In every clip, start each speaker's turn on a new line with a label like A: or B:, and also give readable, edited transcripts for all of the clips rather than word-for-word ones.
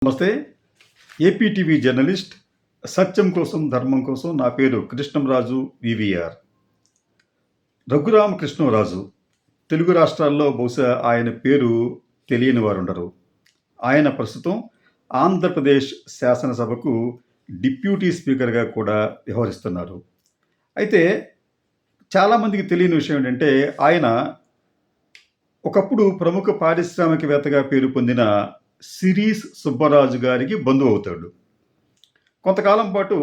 A: నమస్తే. APTV journalist సత్యం కోసం ధర్మం కోసం. నా పేరు కృష్ణంరాజు వివిఆర్. రఘురామకృష్ణరాజు తెలుగు రాష్ట్రాల్లో బహుశా ఆయన పేరు తెలియని వారు ఉండరు. ఆయన ప్రస్తుతం ఆంధ్రప్రదేశ్ శాసనసభకు డిప్యూటీ స్పీకర్గా కూడా వ్యవహరిస్తున్నారు. అయితే చాలామందికి తెలియని విషయం ఏంటంటే ఆయన ఒకప్పుడు ప్రముఖ పారిశ్రామికవేత్తగా పేరు పొందిన సిరీస్ సుబ్బరాజు గారికి బంధువు అవుతాడు. కొంతకాలం పాటు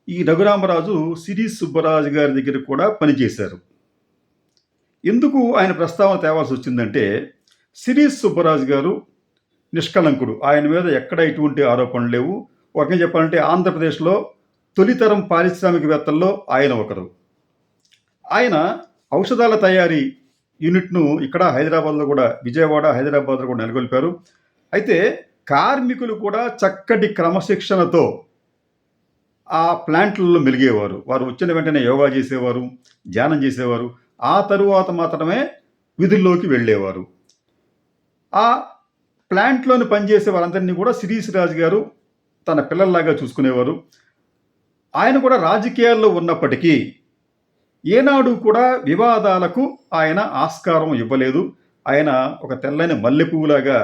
A: ఈ రఘురామరాజు సిరీస్ సుబ్బరాజు గారి దగ్గర కూడా పనిచేశారు. ఎందుకు ఆయన ప్రస్తావన తేవాల్సి వచ్చిందంటే, సిరీస్ సుబ్బరాజు గారు నిష్కళంకుడు. ఆయన మీద ఎక్కడ ఎటువంటి ఆరోపణలు లేవు. ఒక చెప్పాలంటే ఆంధ్రప్రదేశ్లో తొలితరం పారిశ్రామికవేత్తల్లో ఆయన ఒకరు. ఆయన ఔషధాల తయారీ యూనిట్ను ఇక్కడ హైదరాబాద్లో కూడా, విజయవాడ, హైదరాబాద్లో కూడా నెలకొల్పారు. అయితే కార్మికులు కూడా చక్కటి క్రమశిక్షణతో ఆ ప్లాంట్లలో మెలిగేవారు. వారు వచ్చిన వెంటనే యోగా చేసేవారు, ధ్యానం చేసేవారు. ఆ తరువాత మాత్రమే విధుల్లోకి వెళ్ళేవారు. ఆ ప్లాంట్లోని పనిచేసే వారందరినీ కూడా సిరీస్ రాజు గారు తన పిల్లల్లాగా చూసుకునేవారు. ఆయన కూడా రాజకీయాల్లో ఉన్నప్పటికీ ఏనాడు కూడా వివాదాలకు ఆయన ఆస్కారం ఇవ్వలేదు. ఆయన ఒక తెల్లని మల్లెపువ్వులాగా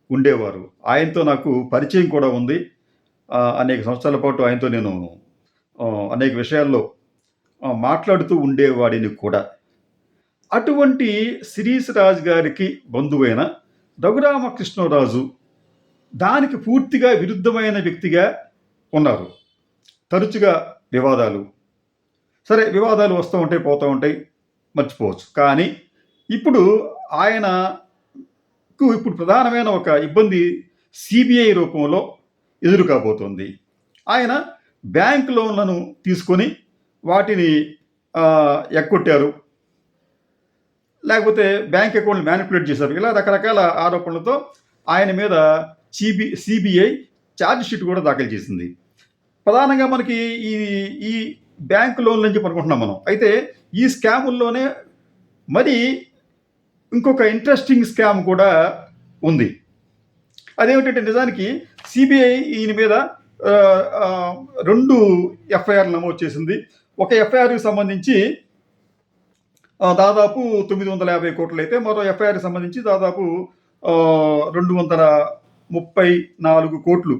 A: ఉండేవారు. ఆయనతో నాకు పరిచయం కూడా ఉంది. అనేక సంవత్సరాల పాటు ఆయనతో నేను అనేక విషయాల్లో మాట్లాడుతూ ఉండేవాడిని కూడా. అటువంటి సిరీస్ రాజు గారికి బంధువైన రఘురామకృష్ణరాజు దానికి పూర్తిగా విరుద్ధమైన వ్యక్తిగా ఉన్నారు. తరచుగా వివాదాలు, సరే వివాదాలు వస్తూ ఉంటాయి, పోతూ ఉంటాయి, మర్చిపోవచ్చు. కానీ ఇప్పుడు ఇప్పుడు ప్రధానమైన ఒక ఇబ్బంది సిబిఐ రూపంలో ఎదురు కాబోతోంది. ఆయన బ్యాంక్ లోన్లను తీసుకొని వాటిని ఎగ్గొట్టారు, లేకపోతే బ్యాంక్ అకౌంట్లు మ్యానిపులేట్ చేశారు. ఇలా రకరకాల ఆరోపణలతో ఆయన మీద సిబిఐ ఛార్జ్ షీట్ కూడా దాఖలు చేసింది. ప్రధానంగా మనకి ఈ బ్యాంక్ లోన్లు అని చెప్పి అనుకుంటున్నాం మనం. అయితే ఈ స్కాముల్లోనే మరి ఇంకొక ఇంట్రెస్టింగ్ స్కామ్ కూడా ఉంది. అదేమిటంటే, నిజానికి సిబిఐ ఈయన మీద 2 ఎఫ్ఐఆర్లు నమోదు చేసింది. ఒక ఎఫ్ఐఆర్కి సంబంధించి దాదాపు 950 కోట్లు అయితే, మరో ఎఫ్ఐఆర్కి సంబంధించి దాదాపు 234 కోట్లు.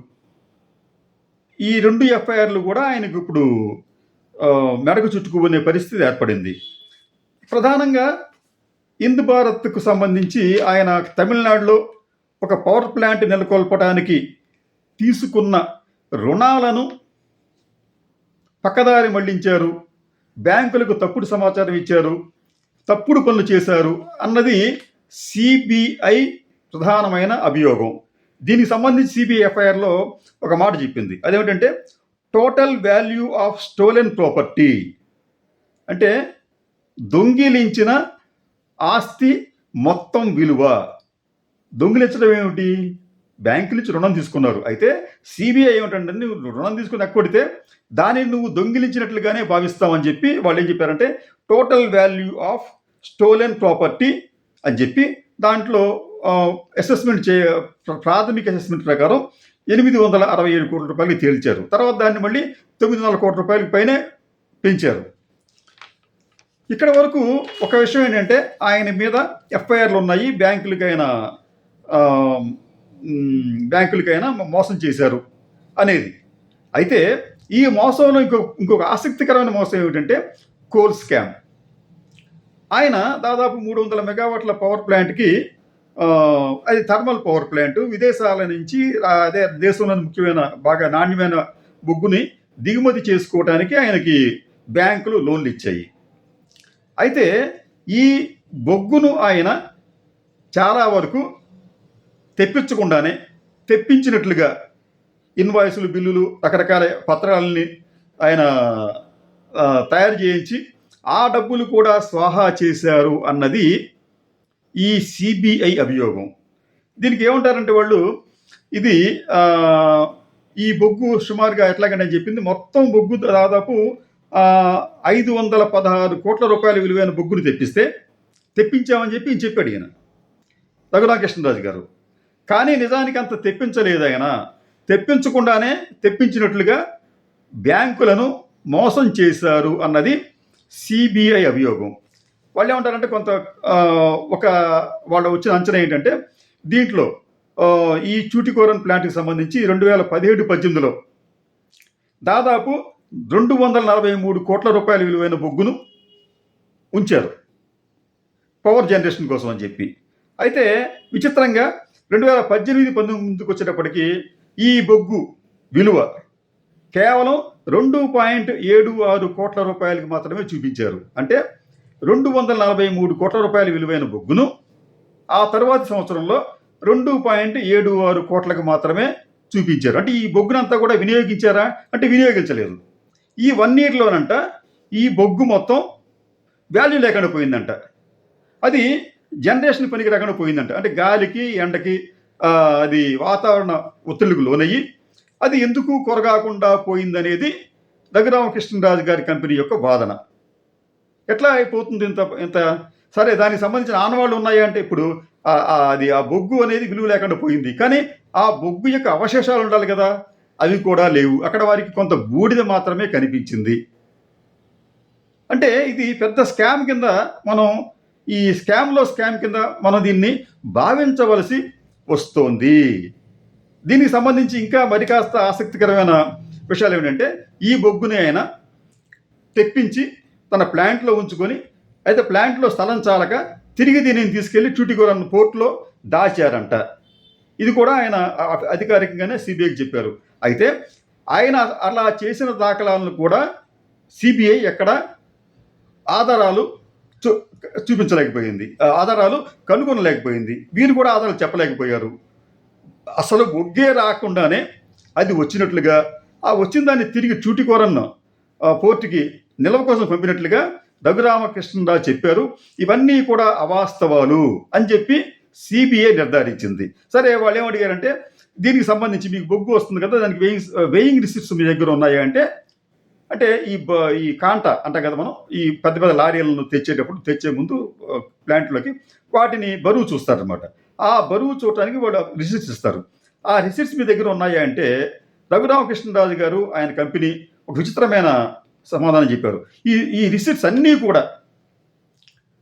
A: ఈ 2 ఎఫ్ఐఆర్లు కూడా ఆయనకు ఇప్పుడు మెడకు చుట్టుకునే పరిస్థితి ఏర్పడింది. ప్రధానంగా ఇంద్ భారత్కు సంబంధించి ఆయన తమిళనాడులో ఒక పవర్ ప్లాంట్ నెలకొల్పడానికి తీసుకున్న రుణాలను పక్కదారి మళ్లించారు, బ్యాంకులకు తప్పుడు సమాచారం ఇచ్చారు, తప్పుడు పనులు చేశారు అన్నది సిబిఐ ప్రధానమైన అభియోగం. దీనికి సంబంధించి సిబిఐ ఎఫ్ఐఆర్లో ఒక మాట చెప్పింది. అదేమిటంటే, total value of stolen property అంటే దొంగిలించిన ఆస్తి మొత్తం విలువ. దొంగిలించడం ఏమిటి? బ్యాంకు నుంచి రుణం తీసుకున్నారు. అయితే సిబిఐ ఏమిటంటే, నువ్వు రుణం తీసుకుని ఎక్కొడితే దానిని నువ్వు దొంగిలించినట్లుగానే భావిస్తామని చెప్పి వాళ్ళు ఏం చెప్పారంటే, total value of stolen property అని చెప్పి దాంట్లో అసెస్మెంట్ ప్రాథమిక అసెస్మెంట్ ప్రకారం 867 కోట్ల రూపాయలకి తేల్చారు. తర్వాత దాన్ని మళ్ళీ 900 కోట్ల రూపాయలకి పైనే పెంచారు. ఇక్కడ వరకు ఒక విషయం ఏంటంటే, ఆయన మీద ఎఫ్ఐఆర్లు ఉన్నాయి, బ్యాంకులకైనా మోసం చేశారు అనేది. అయితే ఈ మోసంలో ఇంకొక ఆసక్తికరమైన మోసం ఏమిటంటే కోల్ స్కామ్. ఆయన దాదాపు 300 మెగావాట్ల పవర్ ప్లాంట్కి, అది థర్మల్ పవర్ ప్లాంట్, విదేశాల నుంచి అదే దేశంలోని ముఖ్యమైన బాగా నాణ్యమైన బొగ్గుని దిగుమతి చేసుకోవడానికి ఆయనకి బ్యాంకులు లోన్లు ఇచ్చాయి. అయితే ఈ బొగ్గును ఆయన చాలా వరకు తెప్పించకుండానే, తెప్పించినట్లుగా ఇన్వాయిస్లు, బిల్లులు, రకరకాల పత్రాలని ఆయన తయారు చేయించి ఆ డబ్బులు కూడా స్వాహా చేశారు అన్నది ఈ సిబిఐ అభియోగం. దీనికి ఏమంటారంటే వాళ్ళు, ఇది ఈ బొగ్గు సుమారుగా ఎట్లాగంటే అని చెప్పింది, మొత్తం బొగ్గు దాదాపు 516 కోట్ల రూపాయల విలువైన బొగ్గును తెప్పించామని చెప్పి చెప్పాడు ఈయన రఘురామకృష్ణరాజు గారు. కానీ నిజానికి అంత తెప్పించలేదు ఆయన. తెప్పించకుండానే తెప్పించినట్లుగా బ్యాంకులను మోసం చేశారు అన్నది సిబిఐ అభియోగం. వాళ్ళు ఏమంటారంటే ఒక వాళ్ళు వచ్చిన అంచనా ఏంటంటే దీంట్లో ఈ చూటికోరన్ ప్లాంట్కి సంబంధించి 2017-18లో దాదాపు 243 కోట్ల రూపాయల విలువైన బొగ్గును ఉంచారు పవర్ జనరేషన్ కోసం అని చెప్పి. అయితే విచిత్రంగా 2018-19 వచ్చేటప్పటికి ఈ బొగ్గు విలువ కేవలం 2.76 కోట్ల రూపాయలకి మాత్రమే చూపించారు. అంటే 243 కోట్ల రూపాయల విలువైన బొగ్గును ఆ తర్వాతి సంవత్సరంలో 2.76 కోట్లకు మాత్రమే చూపించారు. అంటే ఈ బొగ్గునంతా కూడా వినియోగించారా అంటే వినియోగించలేదు. ఈ 1 yearలోనంట ఈ బొగ్గు మొత్తం వాల్యూ లేకుండా పోయిందంట. అది జనరేషన్ పనికి రాకుండా పోయిందంట. అంటే గాలికి ఎండకి అది వాతావరణ ఒత్తిళ్లకు లోనయ్యి అది ఎందుకు కొరగాకుండా పోయిందనేది రఘురామకృష్ణరాజు గారి కంపెనీ యొక్క వాదన. ఎట్లా అయిపోతుంది ఇంత సరే, దానికి సంబంధించిన ఆనవాళ్ళు ఉన్నాయా అంటే ఇప్పుడు అది ఆ బొగ్గు అనేది విలువ లేకుండా పోయింది. కానీ ఆ బొగ్గు యొక్క అవశేషాలు ఉండాలి కదా, అవి కూడా లేవు. అక్కడ వారికి కొంత బూడిద మాత్రమే కనిపించింది. అంటే ఇది పెద్ద స్కామ్ కింద మనం ఈ స్కామ్ కింద మనం దీన్ని భావించవలసి వస్తోంది. దీనికి సంబంధించి ఇంకా మరి కాస్త ఆసక్తికరమైన విషయాలు ఏమిటంటే ఈ బొగ్గుని ఆయన తెప్పించి తన ప్లాంట్లో ఉంచుకొని, అయితే ప్లాంట్లో స్థలం చాలక తిరిగి దీనిని తీసుకెళ్లి ట్యూటికోరన్ పోర్ట్లో దాచారంట. ఇది కూడా ఆయన అధికారికంగానే సిబిఐకి చెప్పారు. అయితే ఆయన అలా చేసిన దాఖలాలను కూడా సిబిఐ ఎక్కడ ఆధారాలు చూపించలేకపోయింది, ఆధారాలు కనుగొనలేకపోయింది. వీరు కూడా ఆధారాలు చెప్పలేకపోయారు. అసలు బొగ్గే రాకుండానే అది వచ్చినట్లుగా, ఆ వచ్చిన దాన్ని తిరిగి ట్యూటికోరన్ పోర్టుకి నిల్వ కోసం పంపినట్లుగా రఘురామకృష్ణరాజు చెప్పారు. ఇవన్నీ కూడా అవాస్తవాలు అని చెప్పి సిబిఐ నిర్ధారించింది. సరే, వాళ్ళు ఏమడిగారంటే దీనికి సంబంధించి మీకు బొగ్గు వస్తుంది కదా, దానికి వెయింగ్ రిసిప్ట్స్ మీ దగ్గర ఉన్నాయా అంటే ఈ కాంట అంటాం కదా మనం, ఈ పెద్ద పెద్ద లారీలను తెచ్చే ముందు ప్లాంట్లోకి వాటిని బరువు చూస్తారనమాట. ఆ బరువు చూడటానికి వాళ్ళు రిసిప్ట్స్ ఇస్తారు. ఆ రిసిప్ట్స్ మీ దగ్గర ఉన్నాయా అంటే రఘురామకృష్ణరాజు గారు ఆయన కంపెనీ ఒక విచిత్రమైన సమాధానం చెప్పారు. ఈ రిసిప్ట్స్ అన్నీ కూడా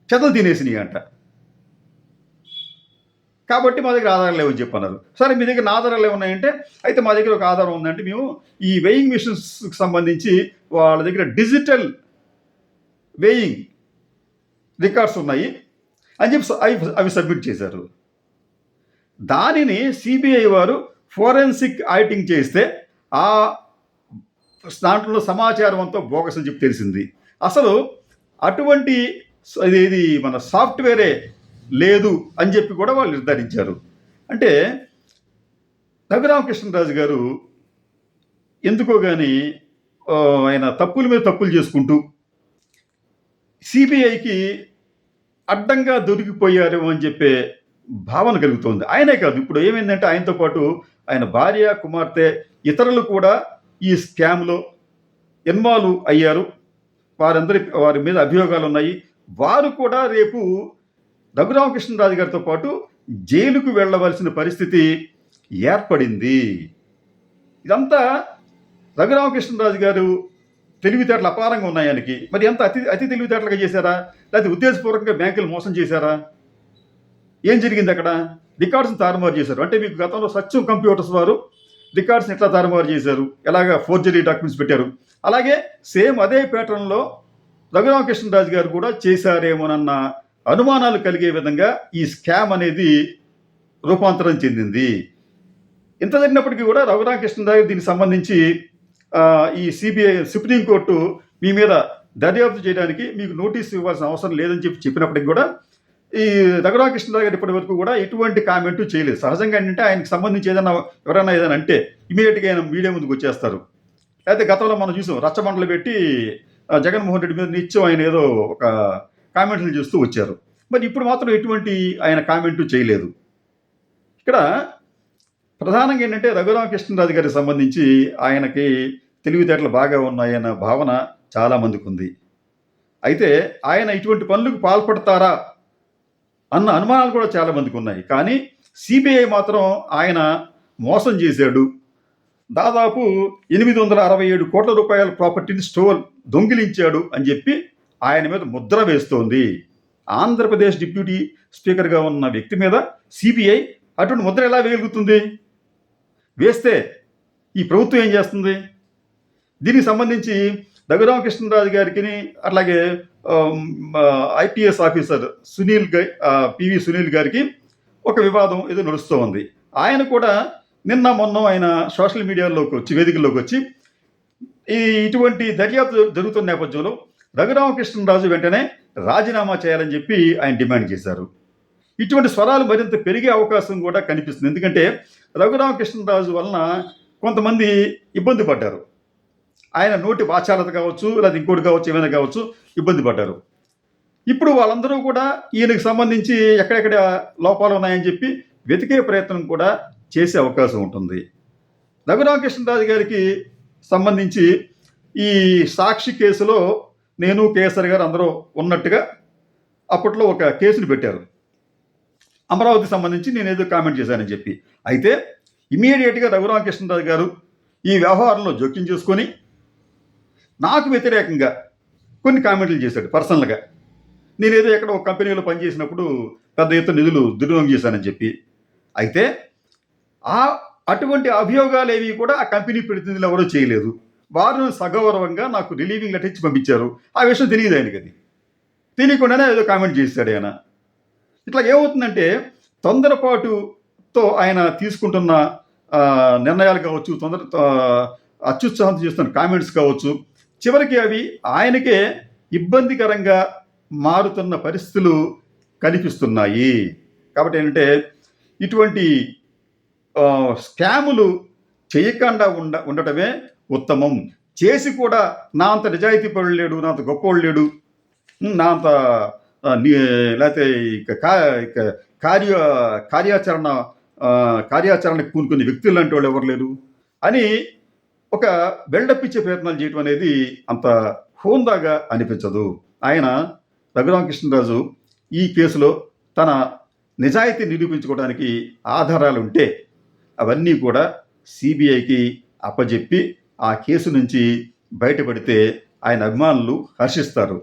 A: చెదలు తినేసినాయి అంట. కాబట్టి మా దగ్గర ఆధారాలు లేవని చెప్పన్నారు. సరే, మీ దగ్గర ఆధారాలు ఏమున్నాయంటే అయితే మా దగ్గర ఒక ఆధారం ఉందంటే మేము ఈ వెయింగ్ మిషన్స్కి సంబంధించి వాళ్ళ దగ్గర డిజిటల్ వెయింగ్ రికార్డ్స్ ఉన్నాయి అని చెప్పి అవి సబ్మిట్ చేశారు. దానిని సిబిఐ వారు ఫోరెన్సిక్ ఆడిటింగ్ చేస్తే ఆ దాంట్లో సమాచారం అంతా బోగస్ అని చెప్పి తెలిసింది. అసలు అటువంటి ఇది మన సాఫ్ట్వేరే లేదు అని చెప్పి కూడా వాళ్ళు నిర్ధారించారు. అంటే రఘురామకృష్ణరాజు గారు ఎందుకో కానీ ఆయన తప్పుల మీద తప్పులు చేసుకుంటూ సిబిఐకి అడ్డంగా దొరికిపోయారేమో అని చెప్పే భావన కలుగుతోంది. ఆయనే కాదు, ఇప్పుడు ఏమైందంటే ఆయనతో పాటు ఆయన భార్య, కుమార్తె, ఇతరులు కూడా ఈ స్కామ్లో ఇన్వాల్వ్ అయ్యారు. వారి మీద అభియోగాలు ఉన్నాయి. వారు కూడా రేపు రఘురామకృష్ణరాజు గారితో పాటు జైలుకు వెళ్ళవలసిన పరిస్థితి ఏర్పడింది. ఇదంతా రఘురామకృష్ణరాజు గారు తెలివితేటలు అపారంగా ఉన్నాయి ఆయనకి. మరి ఎంత అతి తెలివితేటలుగా చేశారా, లేకపోతే ఉద్దేశపూర్వకంగా బ్యాంకులు మోసం చేశారా? ఏం జరిగింది అక్కడ? రికార్డ్స్ని తారుమారు చేశారు. అంటే మీకు గతంలో సత్యం కంప్యూటర్స్ వారు రికార్డ్స్ని ఎట్లా తారుమారు చేశారు, ఎలాగా ఫోర్జరీ డాక్యుమెంట్స్ పెట్టారు, అలాగే సేమ్ అదే ప్యాటర్న్లో రఘురామకృష్ణరాజు గారు కూడా చేశారేమోనన్న అనుమానాలు కలిగే విధంగా ఈ స్కామ్ అనేది రూపాంతరం చెందింది. ఇంత జరిగినప్పటికీ కూడా రఘురామకృష్ణరాజు దీనికి సంబంధించి ఈ సిబిఐ సుప్రీంకోర్టు మీ మీద దర్యాప్తు చేయడానికి మీకు నోటీసు ఇవ్వాల్సిన అవసరం లేదని చెప్పినప్పటికీ కూడా ఈ రఘురామకృష్ణరాజు గారు ఇప్పటి వరకు కూడా ఎటువంటి కామెంటు చేయలేదు. సహజంగా ఏంటంటే ఆయనకు సంబంధించి ఎవరైనా ఏదైనా అంటే ఇమీడియట్గా ఆయన మీడియా ముందుకు వచ్చేస్తారు. అయితే గతంలో మనం చూసాం, రచ్చబండలు పెట్టి జగన్మోహన్ రెడ్డి మీద నిత్యం ఆయన ఏదో ఒక కామెంట్లు చేస్తూ వచ్చారు. మరి ఇప్పుడు మాత్రం ఎటువంటి ఆయన కామెంటు చేయలేదు. ఇక్కడ ప్రధానంగా ఏంటంటే రఘురామకృష్ణరాజు గారికి సంబంధించి ఆయనకి తెలివితేటలు బాగా ఉన్నాయన్న భావన చాలామందికి ఉంది. అయితే ఆయన ఇటువంటి పనులకు పాల్పడతారా అన్న అనుమానాలు కూడా చాలామందికి ఉన్నాయి. కానీ సిబిఐ మాత్రం ఆయన మోసం చేశాడు, దాదాపు 867 కోట్ల రూపాయల ప్రాపర్టీని దొంగిలించాడు అని చెప్పి ఆయన మీద ముద్ర వేస్తోంది. ఆంధ్రప్రదేశ్ డిప్యూటీ స్పీకర్గా ఉన్న వ్యక్తి మీద సిబిఐ అటువంటి ముద్ర ఎలా వేయగలుగుతుంది? వేస్తే ఈ ప్రభుత్వం ఏం చేస్తుంది? దీనికి సంబంధించి రఘురామకృష్ణరాజు గారికి అట్లాగే ఐపీఎస్ ఆఫీసర్ పివి సునీల్ గారికి ఒక వివాదం ఏదో నడుస్తూ ఉంది. ఆయన కూడా నిన్న మొన్న ఆయన సోషల్ మీడియాలోకి వేదికల్లోకి వచ్చి ఇటువంటి దర్యాప్తు జరుగుతున్న నేపథ్యంలో రఘురామకృష్ణరాజు వెంటనే రాజీనామా చేయాలని చెప్పి ఆయన డిమాండ్ చేశారు. ఇటువంటి స్వరాలు మరింత పెరిగే అవకాశం కూడా కనిపిస్తుంది. ఎందుకంటే రఘురామకృష్ణరాజు వలన కొంతమంది ఇబ్బంది పడ్డారు. ఆయన నోటి వాచాలత కావచ్చు, లేదా ఇంకోటి కావచ్చు, ఏమైనా కావచ్చు, ఇబ్బంది పడ్డారు. ఇప్పుడు వాళ్ళందరూ కూడా ఈయనకు సంబంధించి ఎక్కడెక్కడ లోపాలు ఉన్నాయని చెప్పి వెతికే ప్రయత్నం కూడా చేసే అవకాశం ఉంటుంది. రఘురామకృష్ణరాజు గారికి సంబంధించి ఈ సాక్షి కేసులో నేను కేసరి గారు అందరూ ఉన్నట్టుగా అప్పట్లో ఒక కేసును పెట్టారు. అమరావతి సంబంధించి నేనేదో కామెంట్ చేశానని చెప్పి. అయితే ఇమీడియట్గా రఘురామకృష్ణరాజు గారు ఈ వ్యవహారంలో జోక్యం చేసుకొని నాకు వ్యతిరేకంగా కొన్ని కామెంట్లు చేశాడు పర్సనల్గా. నేనేదో ఎక్కడ ఒక కంపెనీలో పనిచేసినప్పుడు పెద్ద ఎత్తున నిధులు దుర్వినియోగం చేశానని చెప్పి. అయితే అటువంటి అభియోగాలు ఏవి కూడా ఆ కంపెనీ ప్రతినిధులు ఎవరూ చేయలేదు. వారు సగౌరవంగా నాకు రిలీవింగ్ లెటర్ ఇచ్చి పంపించారు. ఆ విషయం తెలియదు ఆయనకి. అది తెలియకుండానే ఏదో కామెంట్ చేశాడు ఆయన. ఇట్లా ఏమవుతుందంటే తొందరపాటుతో ఆయన తీసుకుంటున్న నిర్ణయాలు కావచ్చు, అత్యుత్సాహంతో చేస్తున్న కామెంట్స్ కావచ్చు, చివరికి అవి ఆయనకే ఇబ్బందికరంగా మారుతున్న పరిస్థితులు కనిపిస్తున్నాయి. కాబట్టి ఏంటంటే ఇటువంటి స్కాములు చేయకుండా ఉండటమే ఉత్తమం. చేసి కూడా నా అంత నిజాయితీ పరుడు లేడు, నా అంత గొప్పవాడు లేడు, నా అంత లేకపోతే కార్యాచరణకు కూనుకునే వ్యక్తులు లాంటి వాళ్ళు ఎవరు లేరు అని ఒక బిల్డప్ ఇచ్చే ప్రయత్నాలు చేయడం అనేది అంత హోందాగా అనిపించదు. ఆయన రఘురామకృష్ణరాజు ఈ కేసులో తన నిజాయితీ నిరూపించుకోవడానికి ఆధారాలు ఉంటే అవన్నీ కూడా సిబిఐకి అప్పజెప్పి ఆ కేసు నుంచి బయటపడితే ఆయన అభిమానులు హర్షిస్తారు.